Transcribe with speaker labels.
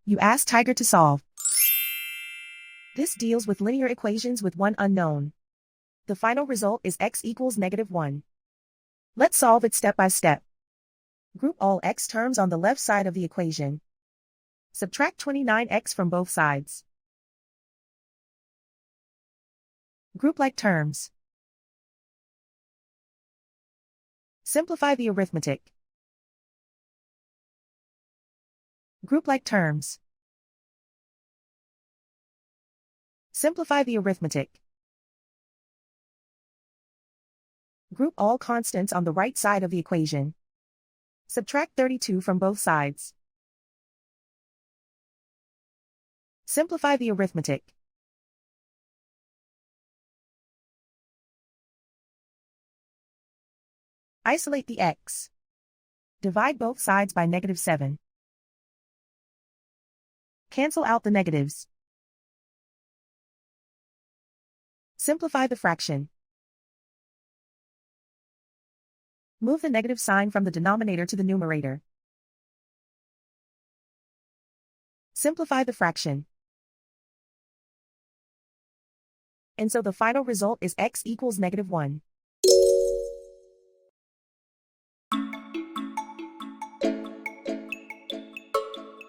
Speaker 1: You ask Tiger to solve. This deals with linear equations with one unknown. The final result is x equals -1. Let's solve it step by step. Group all x terms on the left side of the equation. Subtract 29x from both sides. Group like terms. Simplify the arithmetic. Group like terms. Simplify the arithmetic. Group all constants on the right side of the equation. Subtract 32 from both sides. Simplify the arithmetic. Isolate the x. Divide both sides by -7. Cancel out the negatives. Simplify the fraction. Move the negative sign from the denominator to the numerator. Simplify the fraction. And so the final result is x equals -1.